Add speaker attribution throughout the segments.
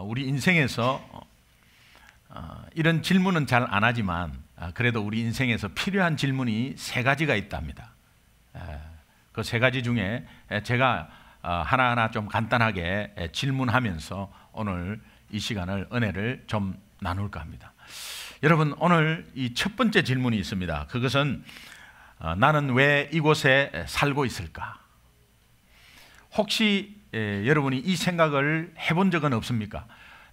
Speaker 1: 우리 인생에서 이런 질문은 잘 안 하지만 그래도 우리 인생에서 필요한 질문이 세 가지가 있답니다. 그 세 가지 중에 제가 하나하나 좀 간단하게 질문하면서 오늘 이 시간을 은혜를 좀 나눌까 합니다. 여러분, 오늘 이 첫 번째 질문이 있습니다. 그것은 나는 왜 이곳에 살고 있을까? 혹시 여러분이 이 생각을 해본 적은 없습니까?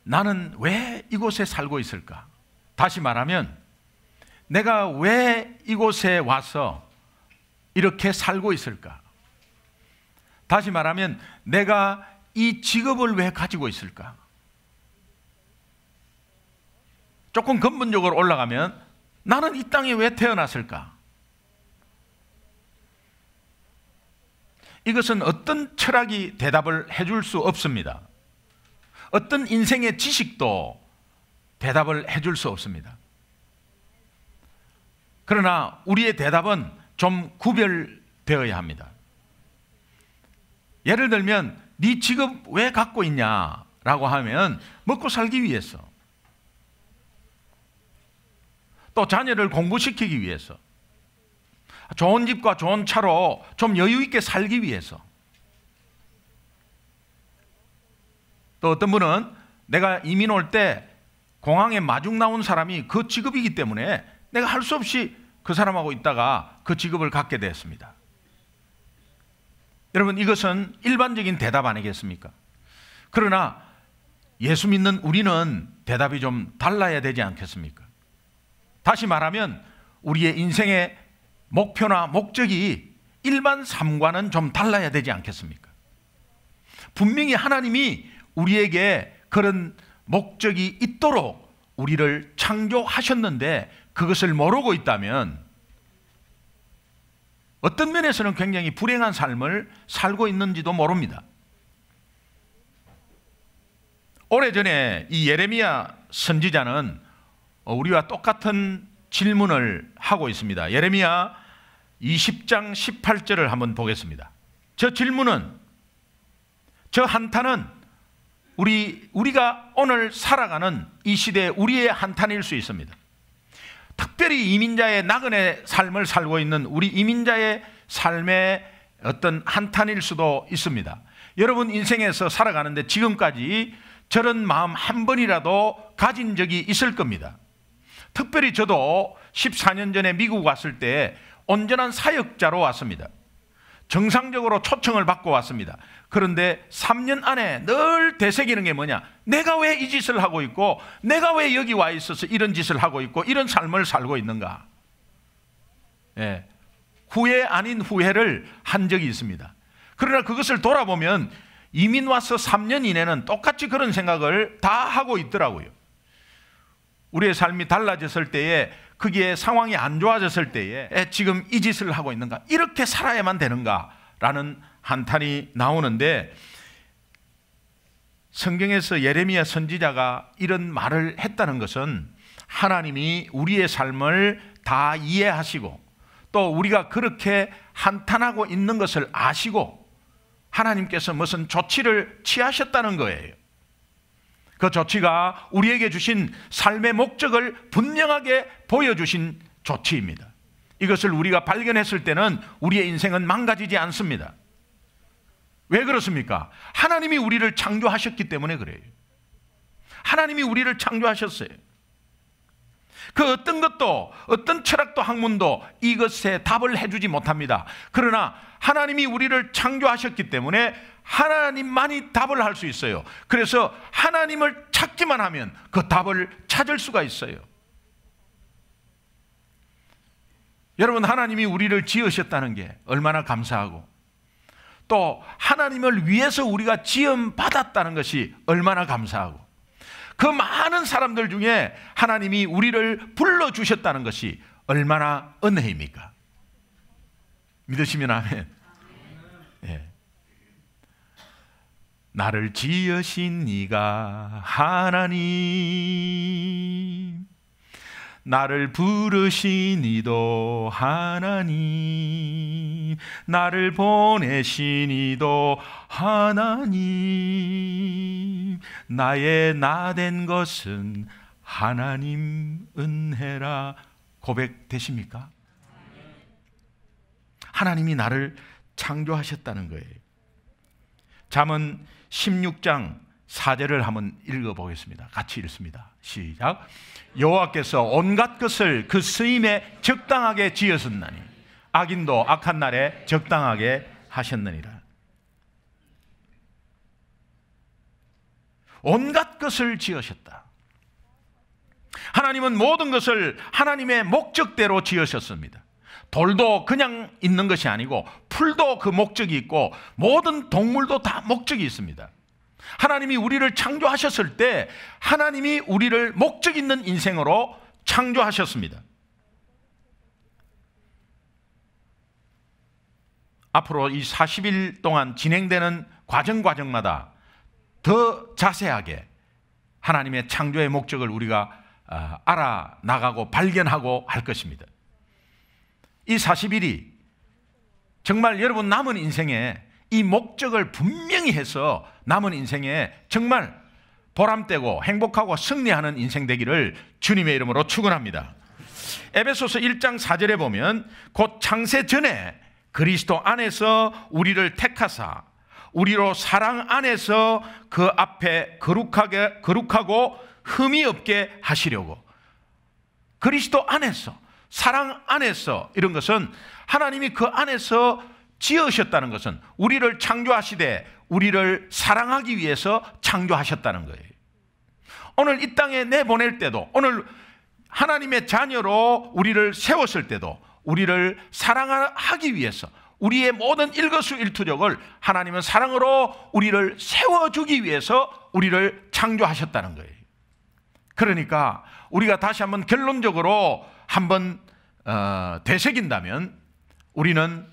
Speaker 1: 나는 왜 이곳에 살고 있을까? 다시 말하면 내가 왜 이곳에 와서 이렇게 살고 있을까? 다시 말하면 내가 이 직업을 왜 가지고 있을까? 조금 근본적으로 올라가면 나는 이 땅에 왜 태어났을까? 이것은 어떤 철학이 대답을 해줄 수 없습니다. 어떤 인생의 지식도 대답을 해줄 수 없습니다. 그러나 우리의 대답은 좀 구별되어야 합니다. 예를 들면 네 직업 왜 갖고 있냐라고 하면 먹고 살기 위해서, 또 자녀를 공부시키기 위해서, 좋은 집과 좋은 차로 좀 여유 있게 살기 위해서, 또 어떤 분은 내가 이민 올 때 공항에 마중 나온 사람이 그 직업이기 때문에 내가 할 수 없이 그 사람하고 있다가 그 직업을 갖게 되었습니다. 여러분, 이것은 일반적인 대답 아니겠습니까? 그러나 예수 믿는 우리는 대답이 좀 달라야 되지 않겠습니까? 다시 말하면 우리의 인생의 목표나 목적이 일반 삶과는 좀 달라야 되지 않겠습니까? 분명히 하나님이 우리에게 그런 목적이 있도록 우리를 창조하셨는데 그것을 모르고 있다면 어떤 면에서는 굉장히 불행한 삶을 살고 있는지도 모릅니다. 오래전에 이 예레미야 선지자는 우리와 똑같은 질문을 하고 있습니다. 예레미야 20장 18절을 한번 보겠습니다. 저 질문은, 저 한탄은 우리가 오늘 살아가는 이 시대에 우리의 한탄일 수 있습니다. 특별히 이민자의 나그네 삶을 살고 있는 우리 이민자의 삶의 어떤 한탄일 수도 있습니다. 여러분 인생에서 살아가는데 지금까지 저런 마음 한 번이라도 가진 적이 있을 겁니다. 특별히 저도 14년 전에 미국 왔을 때 온전한 사역자로 왔습니다. 정상적으로 초청을 받고 왔습니다. 그런데 3년 안에 늘 되새기는 게 뭐냐? 내가 왜 이 짓을 하고 있고, 내가 왜 여기 와 있어서 이런 짓을 하고 있고 이런 삶을 살고 있는가? 예, 후회 아닌 후회를 한 적이 있습니다. 그러나 그것을 돌아보면 이민 와서 3년 이내는 똑같이 그런 생각을 다 하고 있더라고요. 우리의 삶이 달라졌을 때에, 거기에 상황이 안 좋아졌을 때에 지금 이 짓을 하고 있는가? 이렇게 살아야만 되는가? 라는 한탄이 나오는데, 성경에서 예레미야 선지자가 이런 말을 했다는 것은 하나님이 우리의 삶을 다 이해하시고 또 우리가 그렇게 한탄하고 있는 것을 아시고 하나님께서 무슨 조치를 취하셨다는 거예요. 그 조치가 우리에게 주신 삶의 목적을 분명하게 보여주신 조치입니다. 이것을 우리가 발견했을 때는 우리의 인생은 망가지지 않습니다. 왜 그렇습니까? 하나님이 우리를 창조하셨기 때문에 그래요. 하나님이 우리를 창조하셨어요. 그 어떤 것도, 어떤 철학도 학문도 이것에 답을 해주지 못합니다. 그러나 하나님이 우리를 창조하셨기 때문에 하나님만이 답을 할 수 있어요. 그래서 하나님을 찾기만 하면 그 답을 찾을 수가 있어요. 여러분, 하나님이 우리를 지으셨다는 게 얼마나 감사하고, 또 하나님을 위해서 우리가 지음 받았다는 것이 얼마나 감사하고, 그 많은 사람들 중에 하나님이 우리를 불러주셨다는 것이 얼마나 은혜입니까? 믿으시면 아멘. 예. 나를 지으신 이가 하나님, 나를 부르신 이도 하나님, 나를 보내신 이도 하나님, 나의 나 된 것은 하나님 은혜라. 고백되십니까? 하나님이 나를 창조하셨다는 거예요. 잠언 16장 4절을 한번 읽어보겠습니다. 같이 읽습니다. 시작. 여호와께서 온갖 것을 그 쓰임에 적당하게 지으셨나니 악인도 악한 날에 적당하게 하셨느니라. 온갖 것을 지으셨다. 하나님은 모든 것을 하나님의 목적대로 지으셨습니다. 돌도 그냥 있는 것이 아니고 풀도 그 목적이 있고 모든 동물도 다 목적이 있습니다. 하나님이 우리를 창조하셨을 때 하나님이 우리를 목적 있는 인생으로 창조하셨습니다. 앞으로 이 40일 동안 진행되는 과정마다 더 자세하게 하나님의 창조의 목적을 우리가 알아나가고 발견하고 할 것입니다. 이 40일이 정말 여러분 남은 인생에 이 목적을 분명히 해서 남은 인생에 정말 보람되고 행복하고 승리하는 인생 되기를 주님의 이름으로 축원합니다. 에베소서 1장 4절에 보면 곧 창세 전에 그리스도 안에서 우리를 택하사 우리로 사랑 안에서 그 앞에 거룩하고 흠이 없게 하시려고. 그리스도 안에서, 사랑 안에서, 이런 것은 하나님이 그 안에서 지으셨다는 것은 우리를 창조하시되 우리를 사랑하기 위해서 창조하셨다는 거예요. 오늘 이 땅에 내보낼 때도, 오늘 하나님의 자녀로 우리를 세웠을 때도 우리를 사랑하기 위해서 우리의 모든 일거수일투족을 하나님은 사랑으로 우리를 세워주기 위해서 우리를 창조하셨다는 거예요. 그러니까 우리가 다시 한번 결론적으로 한번 되새긴다면 우리는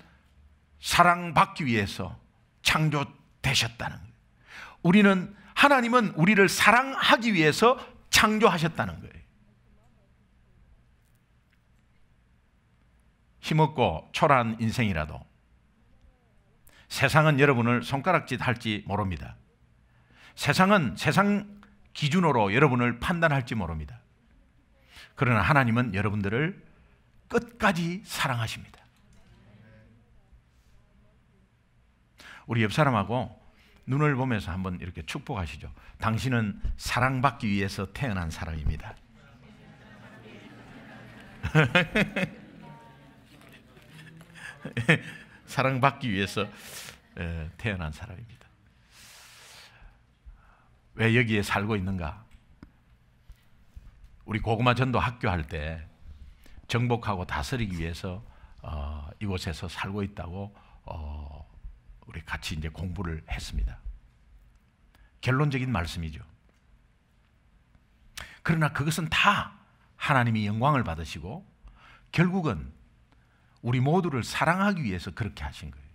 Speaker 1: 사랑받기 위해서 창조되셨다는 거예요. 하나님은 우리를 사랑하기 위해서 창조하셨다는 거예요. 힘없고 초라한 인생이라도 세상은 여러분을 손가락짓 할지 모릅니다. 세상은 세상 기준으로 여러분을 판단할지 모릅니다. 그러나 하나님은 여러분들을 끝까지 사랑하십니다. 우리 옆 사람하고 눈을 보면서 한번 이렇게 축복하시죠. 당신은 사랑받기 위해서 태어난 사람입니다. 사랑받기 위해서 태어난 사람입니다. 왜 여기에 살고 있는가? 우리 고구마 전도 학교 할 때 정복하고 다스리기 위해서 이곳에서 살고 있다고 우리 같이 이제 공부를 했습니다. 결론적인 말씀이죠. 그러나 그것은 다 하나님이 영광을 받으시고 결국은 우리 모두를 사랑하기 위해서 그렇게 하신 거예요.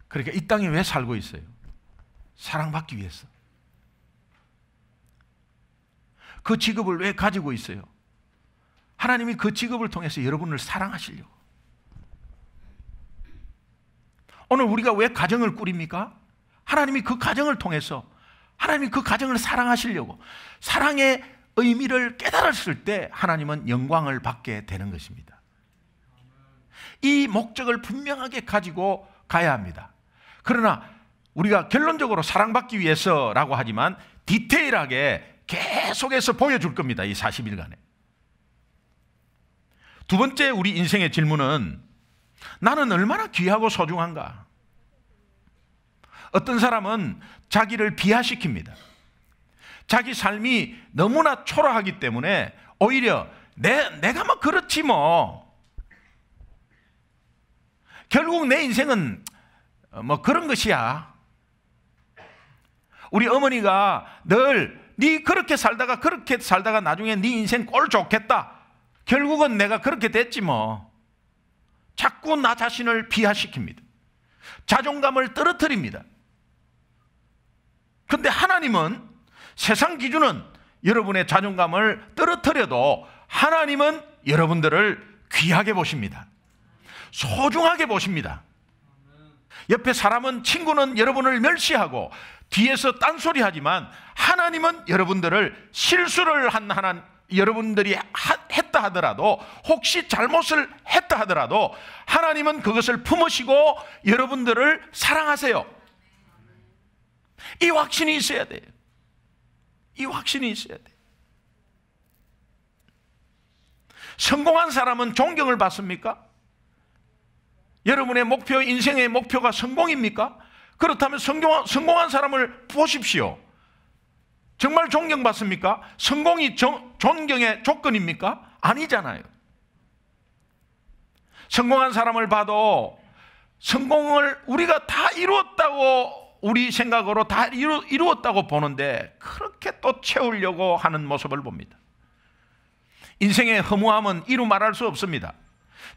Speaker 1: 그러니까 이 땅에 왜 살고 있어요? 사랑받기 위해서. 그 직업을 왜 가지고 있어요? 하나님이 그 직업을 통해서 여러분을 사랑하시려고. 오늘 우리가 왜 가정을 꾸립니까? 하나님이 그 가정을 통해서 하나님이 그 가정을 사랑하시려고. 사랑의 의미를 깨달았을 때 하나님은 영광을 받게 되는 것입니다. 이 목적을 분명하게 가지고 가야 합니다. 그러나 우리가 결론적으로 사랑받기 위해서라고 하지만 디테일하게 계속해서 보여줄 겁니다. 이 40일간에. 두 번째 우리 인생의 질문은 나는 얼마나 귀하고 소중한가? 어떤 사람은 자기를 비하시킵니다. 자기 삶이 너무나 초라하기 때문에 오히려 내가 뭐 그렇지 뭐. 결국 내 인생은 뭐 그런 것이야. 우리 어머니가 늘 네 그렇게 살다가 나중에 네 인생 꼴 좋겠다. 결국은 내가 그렇게 됐지 뭐. 자꾸 나 자신을 비하시킵니다. 자존감을 떨어뜨립니다. 그런데 하나님은 세상 기준은 여러분의 자존감을 떨어뜨려도 하나님은 여러분들을 귀하게 보십니다. 소중하게 보십니다. 옆에 사람은, 친구는 여러분을 멸시하고 뒤에서 딴소리 하지만 하나님은 여러분들을 실수를 한 여러분들이 했다 하더라도, 혹시 잘못을 했다 하더라도 하나님은 그것을 품으시고 여러분들을 사랑하세요. 이 확신이 있어야 돼요. 이 확신이 있어야 돼요. 성공한 사람은 존경을 받습니까? 여러분의 목표, 인생의 목표가 성공입니까? 그렇다면 성공한 사람을 보십시오. 정말 존경받습니까? 성공이 존경의 조건입니까? 아니잖아요. 성공한 사람을 봐도 성공을 우리가 다 이루었다고, 우리 생각으로 다 이루었다고 보는데 그렇게 또 채우려고 하는 모습을 봅니다. 인생의 허무함은 이루 말할 수 없습니다.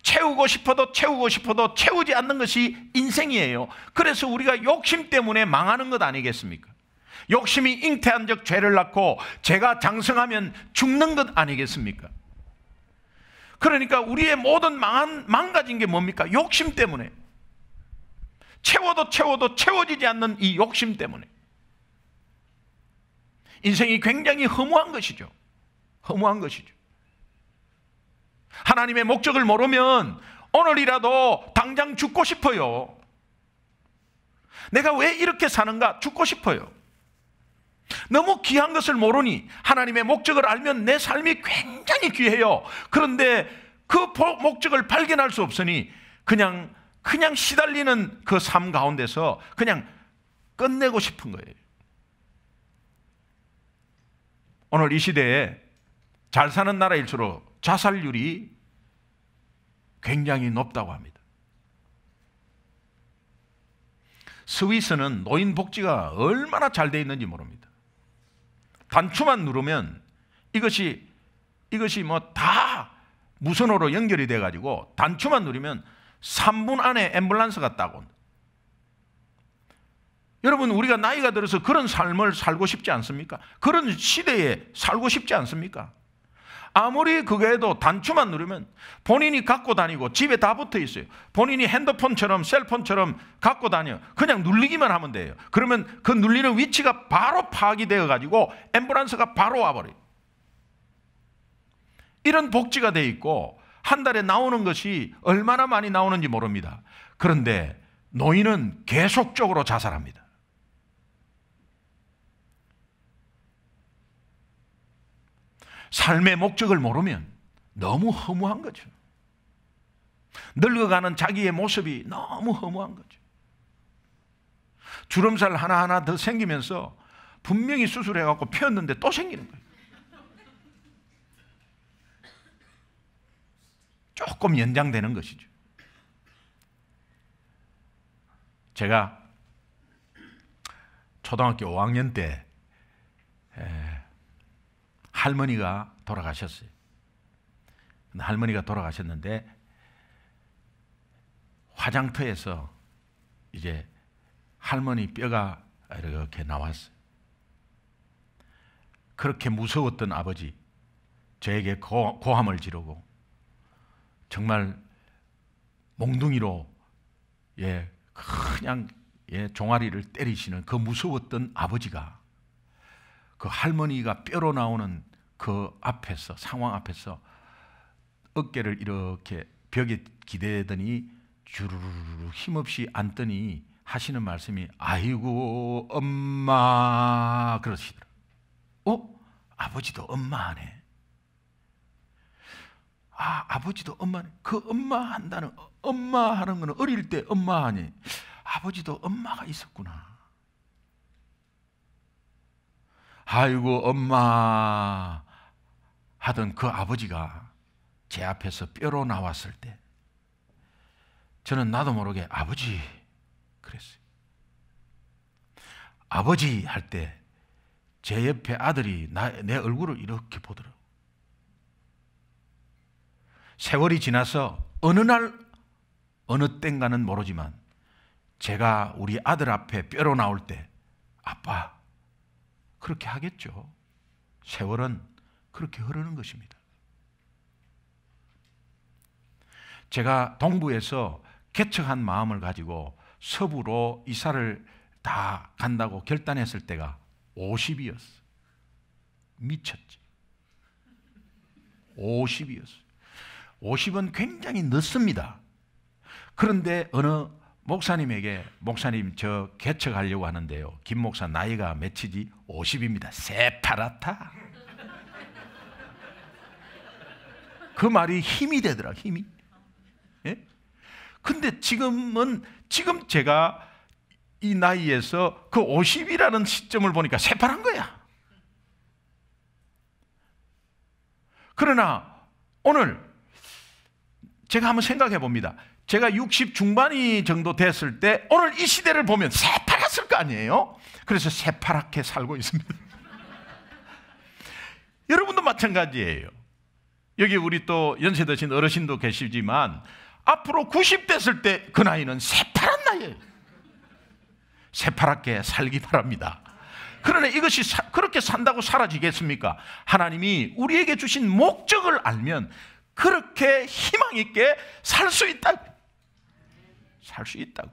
Speaker 1: 채우고 싶어도 채우지 않는 것이 인생이에요. 그래서 우리가 욕심 때문에 망하는 것 아니겠습니까? 욕심이 잉태한 적 죄를 낳고 죄가 장성하면 죽는 것 아니겠습니까? 그러니까 우리의 모든 망가진 게 뭡니까? 욕심 때문에. 채워도 채워지지 않는 이 욕심 때문에. 인생이 굉장히 허무한 것이죠. 허무한 것이죠. 하나님의 목적을 모르면 오늘이라도 당장 죽고 싶어요. 내가 왜 이렇게 사는가? 죽고 싶어요. 너무 귀한 것을 모르니, 하나님의 목적을 알면 내 삶이 굉장히 귀해요. 그런데 그 목적을 발견할 수 없으니 그냥 시달리는 그 삶 가운데서 그냥 끝내고 싶은 거예요. 오늘 이 시대에 잘 사는 나라일수록 자살률이 굉장히 높다고 합니다. 스위스는 노인 복지가 얼마나 잘 돼 있는지 모릅니다. 단추만 누르면 이것이 뭐 다 무선으로 연결이 돼 가지고 단추만 누르면 3분 안에 앰뷸런스가 딱 온다. 여러분, 우리가 나이가 들어서 그런 삶을 살고 싶지 않습니까? 그런 시대에 살고 싶지 않습니까? 아무리 그거 해도 단추만 누르면 본인이 갖고 다니고 집에 다 붙어 있어요. 본인이 핸드폰처럼 셀폰처럼 갖고 다녀. 그냥 눌리기만 하면 돼요. 그러면 그 눌리는 위치가 바로 파악이 되어 가지고 앰뷸런스가 바로 와버려요. 이런 복지가 돼 있고 한 달에 나오는 것이 얼마나 많이 나오는지 모릅니다. 그런데 노인은 계속적으로 자살합니다. 삶의 목적을 모르면 너무 허무한 거죠. 늙어가는 자기의 모습이 너무 허무한 거죠. 주름살 하나하나 더 생기면서 분명히 수술해갖고 폈는데 또 생기는 거예요. 조금 연장되는 것이죠. 제가 초등학교 5학년 때 할머니가 돌아가셨어요. 할머니가 돌아가셨는데 화장터에서 이제 할머니 뼈가 이렇게 나왔어요. 그렇게 무서웠던 아버지, 저에게 고함을 지르고 정말 몽둥이로 그냥 종아리를 때리시는 그 무서웠던 아버지가 그 할머니가 뼈로 나오는 그 앞에서, 상황 앞에서 어깨를 이렇게 벽에 기대더니 주르르 힘없이 앉더니 하시는 말씀이 아이고 엄마 그러시더라고요. 아버지도 엄마하네. 아버지도 엄마네. 그 엄마 한다는, 엄마 하는 거는 어릴 때 엄마 하니 아버지도 엄마가 있었구나. 아이고 엄마 하던 그 아버지가 제 앞에서 뼈로 나왔을 때 저는 나도 모르게 아버지 그랬어요. 아버지 할 때 제 옆에 아들이 내 얼굴을 이렇게 보더라고요. 세월이 지나서 어느 날 어느 땐가는 모르지만 제가 우리 아들 앞에 뼈로 나올 때 아빠 그렇게 하겠죠. 세월은 그렇게 흐르는 것입니다. 제가 동부에서 개척한 마음을 가지고 서부로 이사를 다 간다고 결단했을 때가 50이었어. 미쳤지. 50이었어. 50은 굉장히 늦습니다. 그런데 어느 목사님에게 목사님 저 개척하려고 하는데요. 김 목사 나이가 몇이지? 50입니다. 새파랗다. 그 말이 힘이 되더라. 힘이. 예? 근데 지금 제가 이 나이에서 그 50이라는 시점을 보니까 새파란 거야. 그러나 오늘 제가 한번 생각해 봅니다. 제가 60 중반이 정도 됐을 때 오늘 이 시대를 보면 새파랗을 거 아니에요? 그래서 새파랗게 살고 있습니다. 여러분도 마찬가지예요. 여기 우리 또 연세 드신 어르신도 계시지만 앞으로 90 됐을 때 그 나이는 새파란 나이예요. 새파랗게 살기 바랍니다. 그러나 이것이 그렇게 산다고 사라지겠습니까? 하나님이 우리에게 주신 목적을 알면 그렇게 희망 있게 살 수 있다고. 살 수 있다고.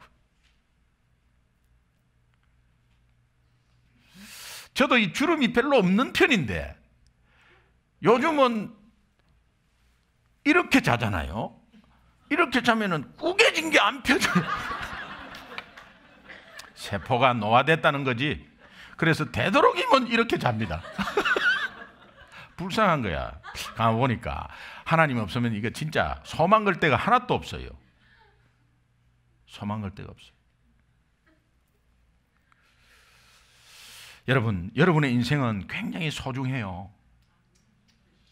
Speaker 1: 저도 이 주름이 별로 없는 편인데 요즘은 이렇게 자잖아요. 이렇게 자면은 구겨진 게 안 펴져요. 세포가 노화됐다는 거지. 그래서 되도록이면 이렇게 잡니다. 불쌍한 거야. 가만 보니까 하나님 없으면 이거 진짜 소망 걸 데가 하나도 없어요. 소망 걸 데가 없어요. 여러분, 여러분의 인생은 굉장히 소중해요.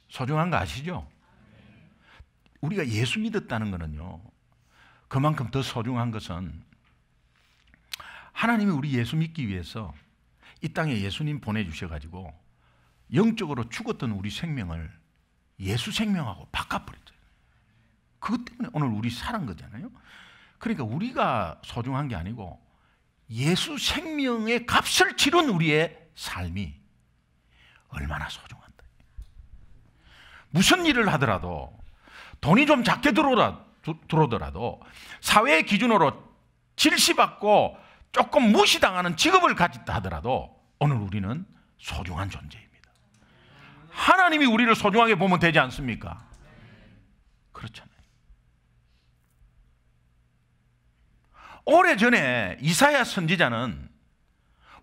Speaker 1: 소중한 거 아시죠? 우리가 예수 믿었다는 거는요, 그만큼 더 소중한 것은 하나님이 우리 예수 믿기 위해서 이 땅에 예수님 보내주셔가지고 영적으로 죽었던 우리 생명을 예수 생명하고 바꿔버렸어요. 그것 때문에 오늘 우리 사는 거잖아요. 그러니까 우리가 소중한 게 아니고 예수 생명의 값을 치른 우리의 삶이 얼마나 소중한다. 무슨 일을 하더라도 돈이 좀 작게 들어오더라도 사회의 기준으로 질시받고 조금 무시당하는 직업을 가졌다 하더라도 오늘 우리는 소중한 존재입니다. 하나님이 우리를 소중하게 보면 되지 않습니까? 그렇잖아요. 오래전에 이사야 선지자는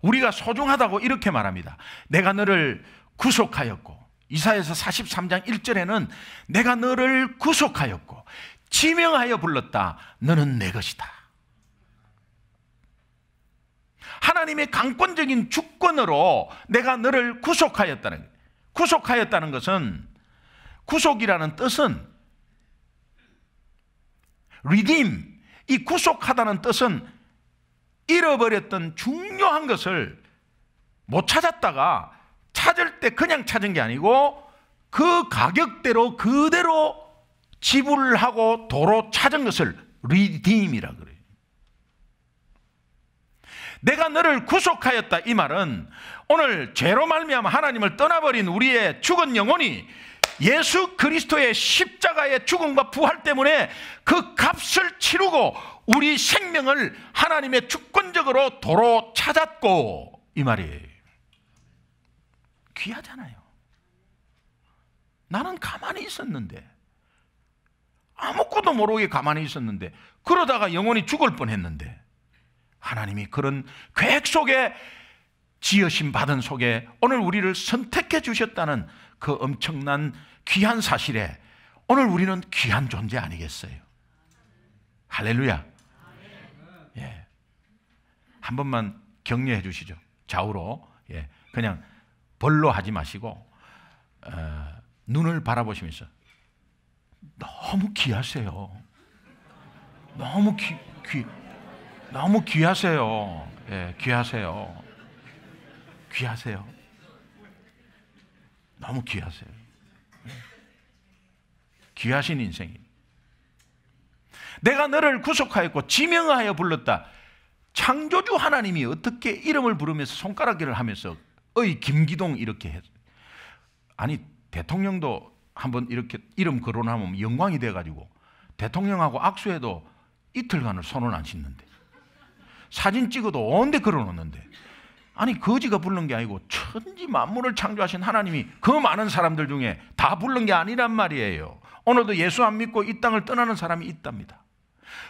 Speaker 1: 우리가 소중하다고 이렇게 말합니다. 내가 너를 구속하였고, 이사야서 43장 1절에는 내가 너를 구속하였고 지명하여 불렀다. 너는 내 것이다. 하나님의 강권적인 주권으로 내가 너를 구속하였다는 거예요. 구속하였다는 것은, 구속이라는 뜻은 redeem, 이 구속하다는 뜻은 잃어버렸던 중요한 것을 못 찾았다가 찾을 때 그냥 찾은 게 아니고 그 가격대로 그대로 지불하고 도로 찾은 것을 redeem이라 그래요. 내가 너를 구속하였다, 이 말은 오늘 죄로 말미암아 하나님을 떠나버린 우리의 죽은 영혼이 예수 그리스도의 십자가의 죽음과 부활 때문에 그 값을 치르고 우리 생명을 하나님의 주권적으로 도로 찾았고, 이 말이에요. 귀하잖아요. 나는 가만히 있었는데, 아무것도 모르게 가만히 있었는데, 그러다가 영혼이 죽을 뻔했는데 하나님이 그런 계획 속에, 지으심 받은 속에 오늘 우리를 선택해 주셨다는 그 엄청난 귀한 사실에 오늘 우리는 귀한 존재 아니겠어요? 할렐루야. 예. 한 번만 격려해 주시죠. 좌우로. 예. 그냥 벌로 하지 마시고 눈을 바라보시면서 너무 귀하세요. 너무 너무 귀하세요. 예, 귀하세요. 귀하세요. 너무 귀하세요. 귀하신 인생이. 내가 너를 구속하였고 지명하여 불렀다. 창조주 하나님이 어떻게 이름을 부르면서 손가락질을 하면서 김기동 이렇게 했어요. 아니 대통령도 한번 이렇게 이름 거론하면 영광이 돼가지고 대통령하고 악수해도 이틀간을 손을 안 씻는데, 사진 찍어도 온데 걸어놓는데, 아니 거지가 부른 게 아니고 천지 만물을 창조하신 하나님이 그 많은 사람들 중에 다 부른 게 아니란 말이에요. 오늘도 예수 안 믿고 이 땅을 떠나는 사람이 있답니다.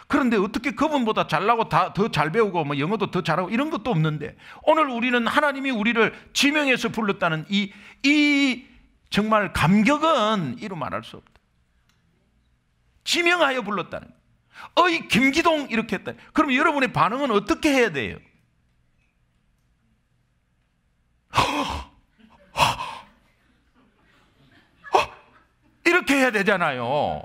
Speaker 1: 그런데 어떻게 그분보다 잘나고 더 잘 배우고 뭐 영어도 더 잘하고 이런 것도 없는데, 오늘 우리는 하나님이 우리를 지명해서 불렀다는 이 정말 감격은 이루 말할 수 없다. 지명하여 불렀다는 거예요. 어이 김기동 이렇게 했다. 그럼 여러분의 반응은 어떻게 해야 돼요? 이렇게 해야 되잖아요.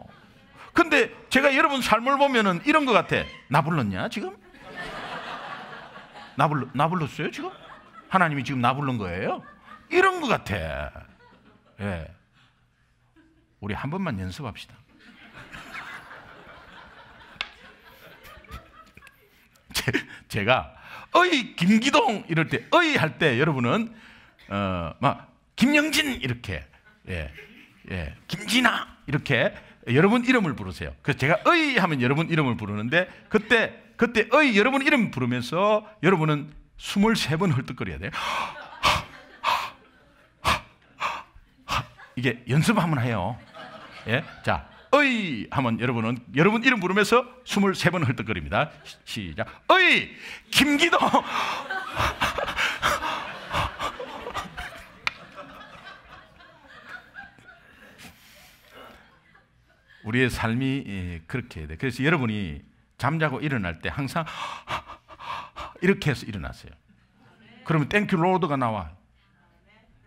Speaker 1: 근데 제가 여러분 삶을 보면은 이런 것 같아. 나 불렀냐 지금? 나 불렀어요 지금? 하나님이 지금 나 부른 거예요? 이런 것 같아. 예. 우리 한 번만 연습합시다. 제가 어이 김기동 이럴 때 어이 할 때 여러분은 막 김영진 이렇게 김진아 이렇게 여러분 이름을 부르세요. 그래서 제가 어이 하면 여러분 이름을 부르는데 그때 어이 여러분 이름 부르면서 여러분은 23번 헐떡거려야 돼요. 이게 연습 한번 해요. 예? 자, 어이 하면 여러분은 여러분 이름 부르면서 23번 헐떡거립니다. 시작. 어이 김기동. 우리의 삶이 그렇게 해야 돼. 그래서 여러분이 잠자고 일어날 때 항상 이렇게 해서 일어나세요. 그러면 땡큐 로드가 나와.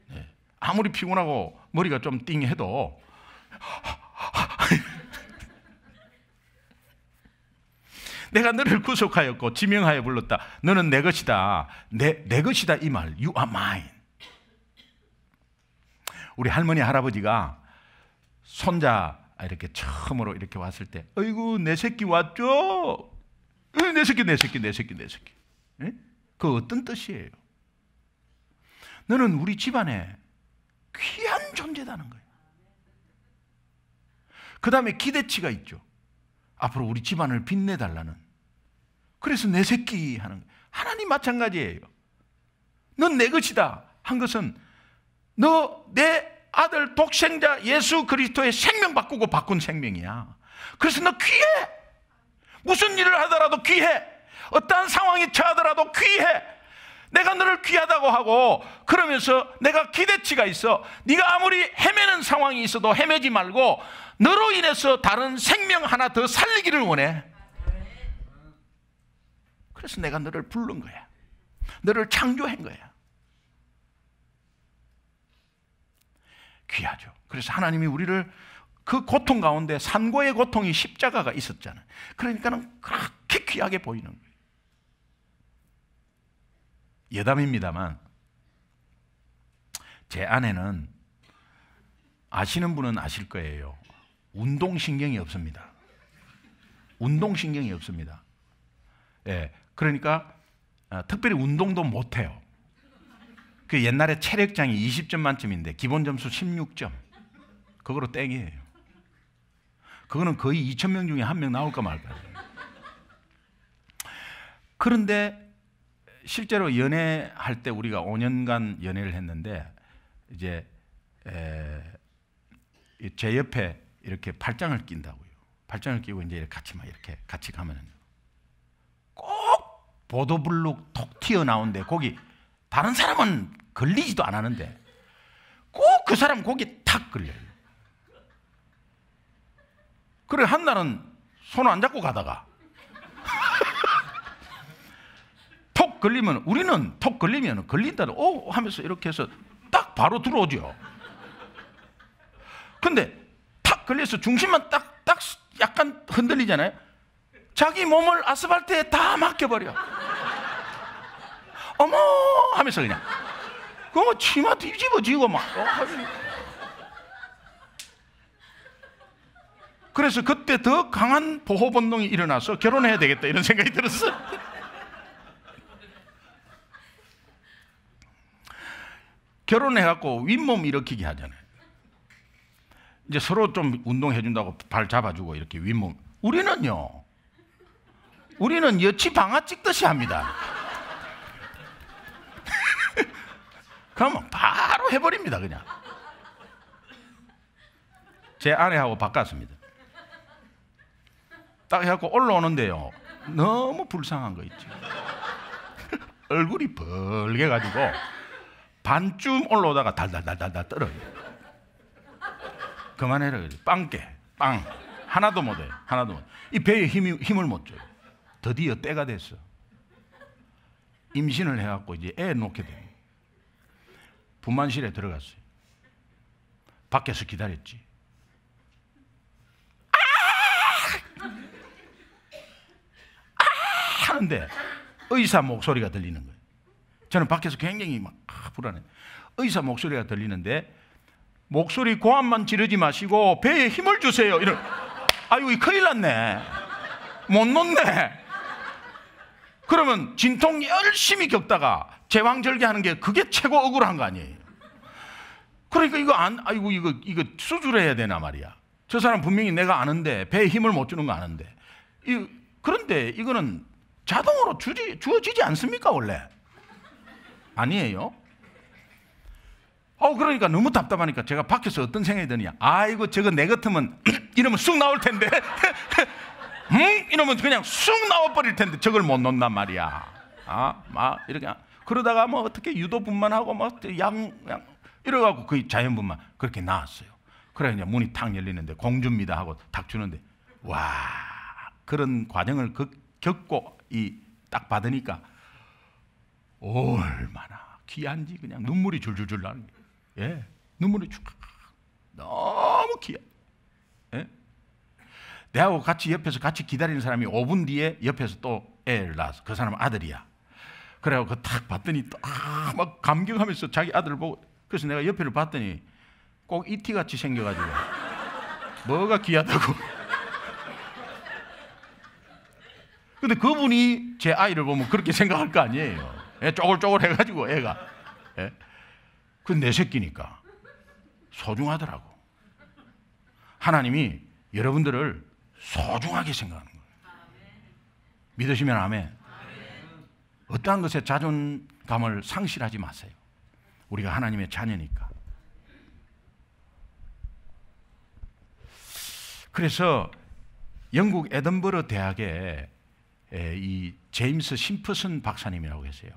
Speaker 1: 네. 아무리 피곤하고 머리가 좀 띵해도 내가 너를 구속하였고 지명하여 불렀다. 너는 내 것이다. 내 것이다 이 말. You are mine. 우리 할머니 할아버지가 손자 이렇게 처음으로 이렇게 왔을 때, 어이구 내 새끼 왔죠? 내 새끼. 예? 그 어떤 뜻이에요? 너는 우리 집안에 귀한 존재다는 거예요. 그 다음에 기대치가 있죠. 앞으로 우리 집안을 빛내달라는. 그래서 내 새끼 하는 거예요. 하나님 마찬가지예요. 넌 내 것이다 한 것은 너 내 아들 독생자 예수 그리스도의 생명 바꾸고 바꾼 생명이야. 그래서 너 귀해. 무슨 일을 하더라도 귀해. 어떠한 상황이 처하더라도 귀해. 내가 너를 귀하다고 하고 그러면서 내가 기대치가 있어. 네가 아무리 헤매는 상황이 있어도 헤매지 말고 너로 인해서 다른 생명 하나 더 살리기를 원해. 그래서 내가 너를 부른 거야. 너를 창조한 거야. 귀하죠. 그래서 하나님이 우리를 그 고통 가운데 산고의 고통이 십자가가 있었잖아요. 그러니까는 그렇게 귀하게 보이는 거예요. 여담입니다만 제 아내는 아시는 분은 아실 거예요. 운동신경이 없습니다. 운동신경이 없습니다. 예, 그러니까 특별히 운동도 못해요. 그 옛날에 체력장이 20점 만점인데 기본 점수 16점. 그거로 땡이에요. 그거는 거의 2,000명 중에 한 명 나올까 말까. 그런데 실제로 연애할 때 우리가 5년간 연애를 했는데 이제 제 옆에 이렇게 팔짱을 낀다고요. 팔짱을 끼고 이제 같이 막 이렇게 같이 가면은 꼭 보도블록 톡 튀어나온데 거기 다른 사람은 걸리지도 않았는데 꼭 그 사람 거기 탁 걸려요. 그래 한 날은 손 안 잡고 가다가 톡 걸리면 우리는 톡 걸리면 걸린다는 오 하면서 이렇게 해서 딱 바로 들어오죠. 근데 탁 걸려서 중심만 딱 약간 흔들리잖아요. 자기 몸을 아스팔트에 다 맡겨버려. 어머 하면서 그냥 그거 치마 뒤집어지고 막. 그래서 그때 더 강한 보호 본능이 일어나서 결혼해야 되겠다 이런 생각이 들었어. 결혼해갖고 윗몸 일으키기 하잖아요. 이제 서로 좀 운동해 준다고 발 잡아주고 이렇게 윗몸. 우리는요. 우리는 여치 방아 찍듯이 합니다. 그러면 바로 해버립니다, 그냥. 제 아내하고 바꿨습니다. 딱 해갖고 올라오는데요. 너무 불쌍한 거 있지. 얼굴이 벌게가지고 반쯤 올라오다가 달달달달달 떨어요. 그만해라. 빵깨, 빵. 하나도 못해요. 하나도 못. 이 배에 힘을 못 줘요. 드디어 때가 됐어. 임신을 해갖고 이제 애 놓게 돼요. 분만실에 들어갔어요. 밖에서 기다렸지. 하는데 의사 목소리가 들리는 거예요. 저는 밖에서 굉장히 막 불안해. 의사 목소리가 들리는데 목소리 고함만 지르지 마시고 배에 힘을 주세요. 이런. 아이고 큰일 났네. 못 놓네. 그러면 진통 열심히 겪다가 제왕절개하는 게 그게 최고 억울한 거 아니에요. 그러니까 아이고 이거 수술해야 되나 말이야. 저 사람 분명히 내가 아는데 배에 힘을 못 주는 거 아는데. 그런데 이거는 자동으로 주어지지 않습니까 원래? 아니에요. 그러니까 너무 답답하니까 제가 밖에서 어떤 생각이 드냐. 아이고 저거 내 같으면 이러면 쑥 나올 텐데. 이러면 그냥 쑥 나와버릴 텐데 저걸 못 놓는단 말이야. 막 이렇게 그러다가 뭐 어떻게 유도분만하고 막 이래갖고 거의 자연분만 그렇게 나왔어요. 그래 이제 문이 탁 열리는데 공주입니다 하고 탁 주는데 와 그런 과정을 겪고 딱 받으니까 얼마나 귀한지 그냥 눈물이 줄줄줄 나는 거예요. 예, 눈물이 쭉 너무 귀해. 예? 내하고 같이 옆에서 같이 기다리는 사람이 5분 뒤에 옆에서 또 애를 낳았어. 그 사람은 아들이야. 그래갖고 딱 봤더니 막 감격하면서 자기 아들을 보고 그래서 내가 옆에를 봤더니 꼭 이티 같이 생겨가지고 뭐가 귀하다고. 근데 그분이 제 아이를 보면 그렇게 생각할 거 아니에요. 쪼글쪼글 해가지고 애가. 예? 그건 내 새끼니까 소중하더라고. 하나님이 여러분들을 소중하게 생각하는 거예요. 믿으시면 아멘. 어떠한 것에 자존감을 상실하지 마세요. 우리가 하나님의 자녀니까. 그래서 영국 에든버러 대학에 이 제임스 심프슨 박사님이라고 계세요.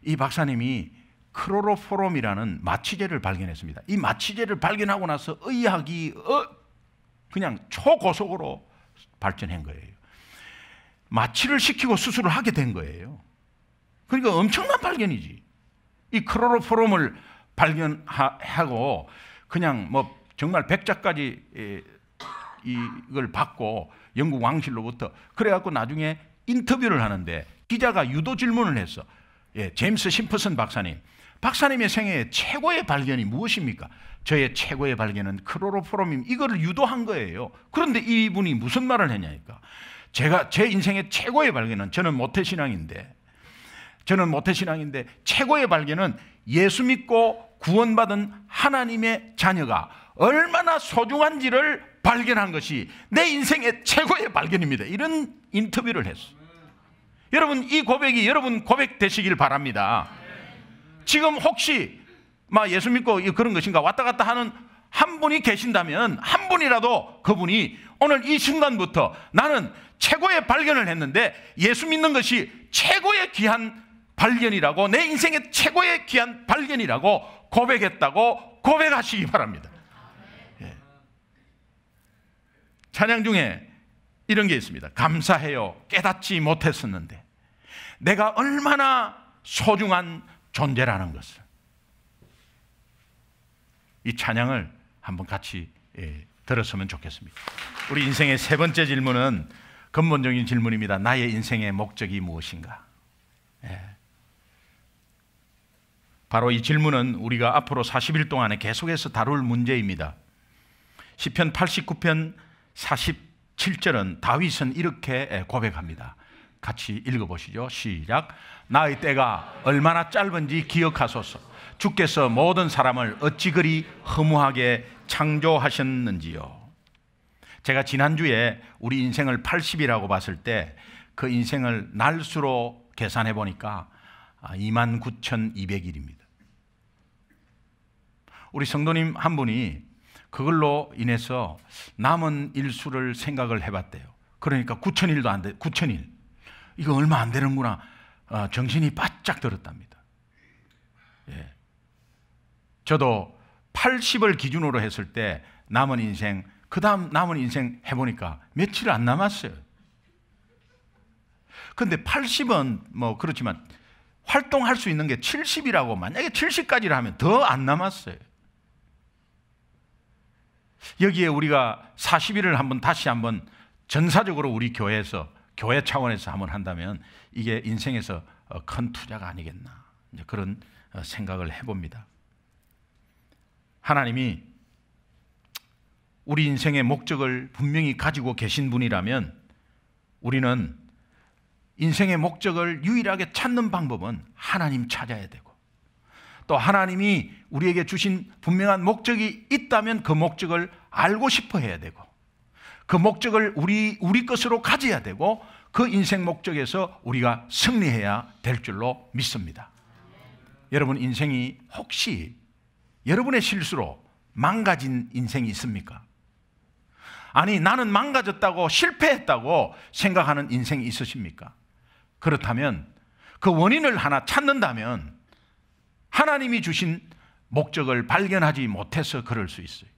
Speaker 1: 이 박사님이 크로로포럼이라는 마취제를 발견했습니다. 이 마취제를 발견하고 나서 의학이 그냥 초고속으로 발전한 거예요. 마취를 시키고 수술을 하게 된 거예요. 그러니까 엄청난 발견이지. 이 크로로포럼을 발견하고 그냥 뭐 정말 백자까지 이걸 받고 영국 왕실로부터 그래갖고 나중에 인터뷰를 하는데 기자가 유도 질문을 했어. 제임스 심프슨 박사님의 생애의 최고의 발견이 무엇입니까? 저의 최고의 발견은 크로로포럼임. 이거를 유도한 거예요. 그런데 이분이 무슨 말을 했냐니까. 제 인생의 최고의 발견은 저는 모태신앙인데 최고의 발견은 예수 믿고 구원받은 하나님의 자녀가 얼마나 소중한지를 발견한 것이 내 인생의 최고의 발견입니다. 이런 인터뷰를 했어. 여러분 이 고백이 여러분 고백 되시길 바랍니다. 지금 혹시 예수 믿고 그런 것인가 왔다 갔다 하는 한 분이 계신다면 한 분이라도 그분이 오늘 이 순간부터 나는 최고의 발견을 했는데 예수 믿는 것이 최고의 귀한 발견이라고 내 인생의 최고의 귀한 발견이라고 고백했다고 고백하시기 바랍니다. 찬양 중에 이런 게 있습니다. 감사해요. 깨닫지 못했었는데 내가 얼마나 소중한 존재라는 것을. 이 찬양을 한번 같이 들었으면 좋겠습니다. 우리 인생의 세 번째 질문은 근본적인 질문입니다. 나의 인생의 목적이 무엇인가? 바로 이 질문은 우리가 앞으로 40일 동안에 계속해서 다룰 문제입니다. 시편 89편 47절은 다윗은 이렇게 고백합니다. 같이 읽어보시죠. 시작. 나의 때가 얼마나 짧은지 기억하소서. 주께서 모든 사람을 어찌 그리 허무하게 창조하셨는지요. 제가 지난주에 우리 인생을 80이라고 봤을 때 그 인생을 날수로 계산해 보니까 29,200일입니다. 우리 성도님 한 분이 그걸로 인해서 남은 일수를 생각을 해봤대요. 그러니까 9,000일도 안 돼. 9,000일. 이거 얼마 안 되는구나. 정신이 바짝 들었답니다. 예. 저도 80을 기준으로 했을 때 남은 인생, 그 다음 남은 인생 해보니까 며칠 안 남았어요. 근데 80은 뭐 그렇지만 활동할 수 있는 게 70이라고 만약에 70까지를 하면 더 안 남았어요. 여기에 우리가 40일을 다시 한번 전사적으로 우리 교회에서, 교회 차원에서 한번 한다면 이게 인생에서 큰 투자가 아니겠나, 이제 그런 생각을 해봅니다. 하나님이 우리 인생의 목적을 분명히 가지고 계신 분이라면 우리는 인생의 목적을 유일하게 찾는 방법은 하나님 찾아야 되고, 또 하나님이 우리에게 주신 분명한 목적이 있다면 그 목적을 알고 싶어 해야 되고, 그 목적을 우리 것으로 가져야 되고, 그 인생 목적에서 우리가 승리해야 될 줄로 믿습니다. 여러분 인생이 혹시 여러분의 실수로 망가진 인생이 있습니까? 아니, 나는 망가졌다고, 실패했다고 생각하는 인생이 있으십니까? 그렇다면 그 원인을 하나 찾는다면 하나님이 주신 목적을 발견하지 못해서 그럴 수 있어요.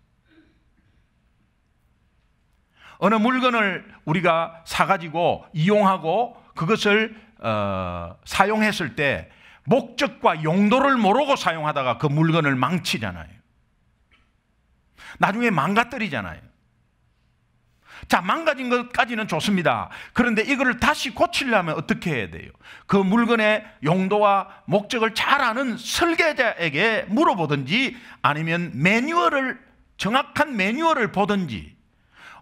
Speaker 1: 어느 물건을 우리가 사가지고 이용하고 그것을 사용했을 때 목적과 용도를 모르고 사용하다가 그 물건을 망치잖아요. 나중에 망가뜨리잖아요. 자, 망가진 것까지는 좋습니다. 그런데 이거를 다시 고치려면 어떻게 해야 돼요? 그 물건의 용도와 목적을 잘 아는 설계자에게 물어보든지 아니면 정확한 매뉴얼을 보든지.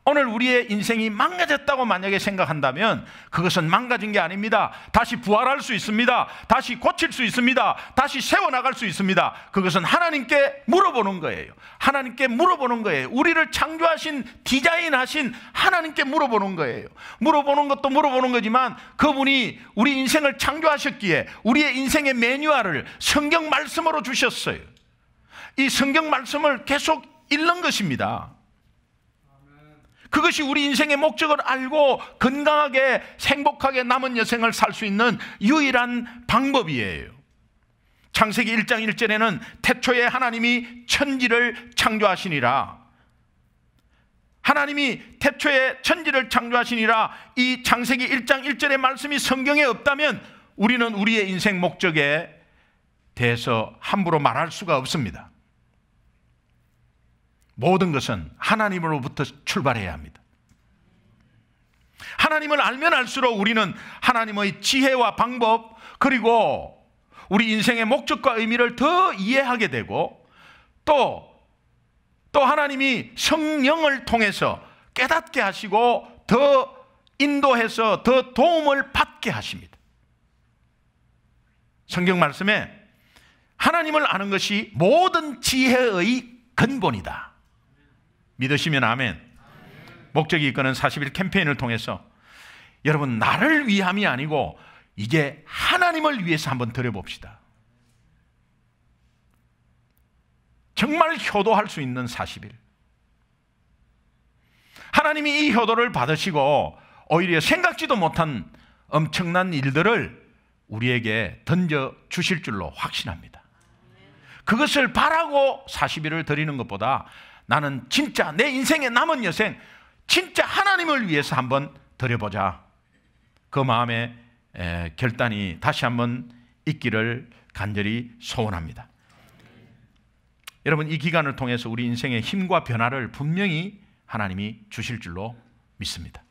Speaker 1: 오늘 우리의 인생이 망가졌다고 만약에 생각한다면 그것은 망가진 게 아닙니다. 다시 부활할 수 있습니다. 다시 고칠 수 있습니다. 다시 세워나갈 수 있습니다. 그것은 하나님께 물어보는 거예요. 하나님께 물어보는 거예요. 우리를 창조하신, 디자인하신 하나님께 물어보는 거예요. 물어보는 것도 물어보는 거지만 그분이 우리 인생을 창조하셨기에 우리의 인생의 매뉴얼을 성경 말씀으로 주셨어요. 이 성경 말씀을 계속 읽는 것입니다. 그것이 우리 인생의 목적을 알고 건강하게 행복하게 남은 여생을 살 수 있는 유일한 방법이에요. 창세기 1장 1절에는 태초에 하나님이 천지를 창조하시니라. 하나님이 태초에 천지를 창조하시니라. 이 창세기 1장 1절의 말씀이 성경에 없다면 우리는 우리의 인생 목적에 대해서 함부로 말할 수가 없습니다. 모든 것은 하나님으로부터 출발해야 합니다. 하나님을 알면 알수록 우리는 하나님의 지혜와 방법, 그리고 우리 인생의 목적과 의미를 더 이해하게 되고, 또 하나님이 성령을 통해서 깨닫게 하시고 더 인도해서 더 도움을 받게 하십니다. 성경 말씀에 하나님을 아는 것이 모든 지혜의 근본이다. 믿으시면 아멘. 목적이 이끄는 40일 캠페인을 통해서 여러분, 나를 위함이 아니고 이제 하나님을 위해서 한번 드려봅시다. 정말 효도할 수 있는 40일. 하나님이 이 효도를 받으시고 오히려 생각지도 못한 엄청난 일들을 우리에게 던져주실 줄로 확신합니다. 그것을 바라고 40일을 드리는 것보다 나는 진짜 내 인생의 남은 여생 진짜 하나님을 위해서 한번 드려보자, 그 마음의 결단이 다시 한번 있기를 간절히 소원합니다. 여러분, 이 기간을 통해서 우리 인생의 힘과 변화를 분명히 하나님이 주실 줄로 믿습니다.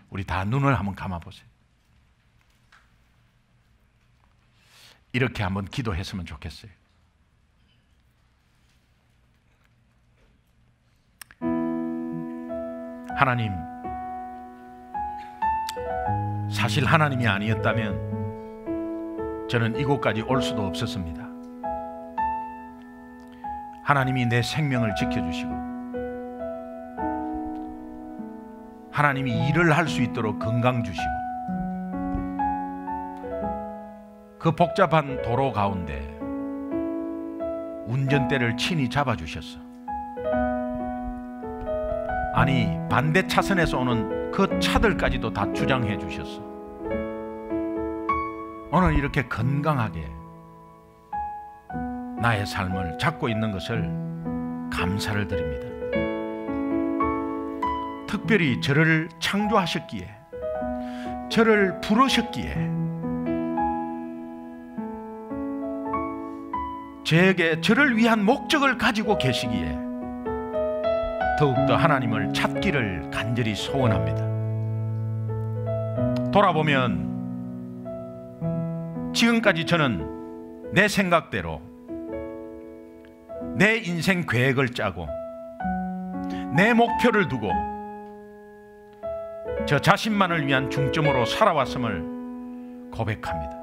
Speaker 1: 우리 다 눈을 한번 감아보세요. 이렇게 한번 기도했으면 좋겠어요. 하나님, 사실 하나님이 아니었다면 저는 이곳까지 올 수도 없었습니다. 하나님이 내 생명을 지켜주시고 하나님이 일을 할 수 있도록 건강 주시고 그 복잡한 도로 가운데 운전대를 친히 잡아주셨어. 아니 반대 차선에서 오는 그 차들까지도 다 주장해 주셨어. 오늘 이렇게 건강하게 나의 삶을 잡고 있는 것을 감사를 드립니다. 특별히 저를 창조하셨기에, 저를 부르셨기에, 저에게 저를 위한 목적을 가지고 계시기에 더욱더 하나님을 찾기를 간절히 소원합니다. 돌아보면 지금까지 저는 내 생각대로 내 인생 계획을 짜고 내 목표를 두고 저 자신만을 위한 중점으로 살아왔음을 고백합니다.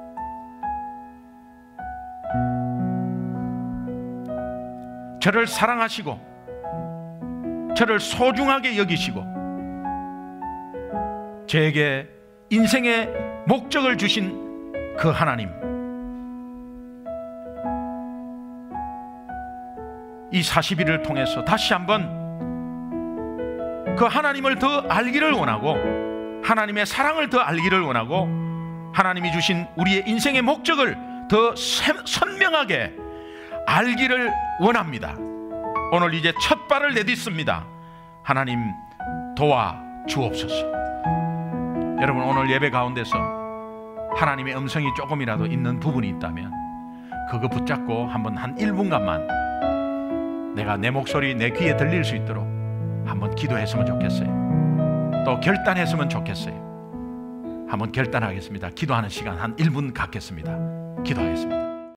Speaker 1: 저를 사랑하시고 저를 소중하게 여기시고 저에게 인생의 목적을 주신 그 하나님, 이 40일을 통해서 다시 한번 그 하나님을 더 알기를 원하고 하나님의 사랑을 더 알기를 원하고 하나님이 주신 우리의 인생의 목적을 더 선명하게 알기를 원합니다. 오늘 이제 첫 발을 내딛습니다. 하나님 도와 주옵소서. 여러분 오늘 예배 가운데서 하나님의 음성이 조금이라도 있는 부분이 있다면 그거 붙잡고 한번 한 1분간만 내가 내 목소리 내 귀에 들릴 수 있도록 한번 기도했으면 좋겠어요. 또 결단했으면 좋겠어요. 한번 결단하겠습니다. 기도하는 시간 한 1분 갖겠습니다. 기도하겠습니다.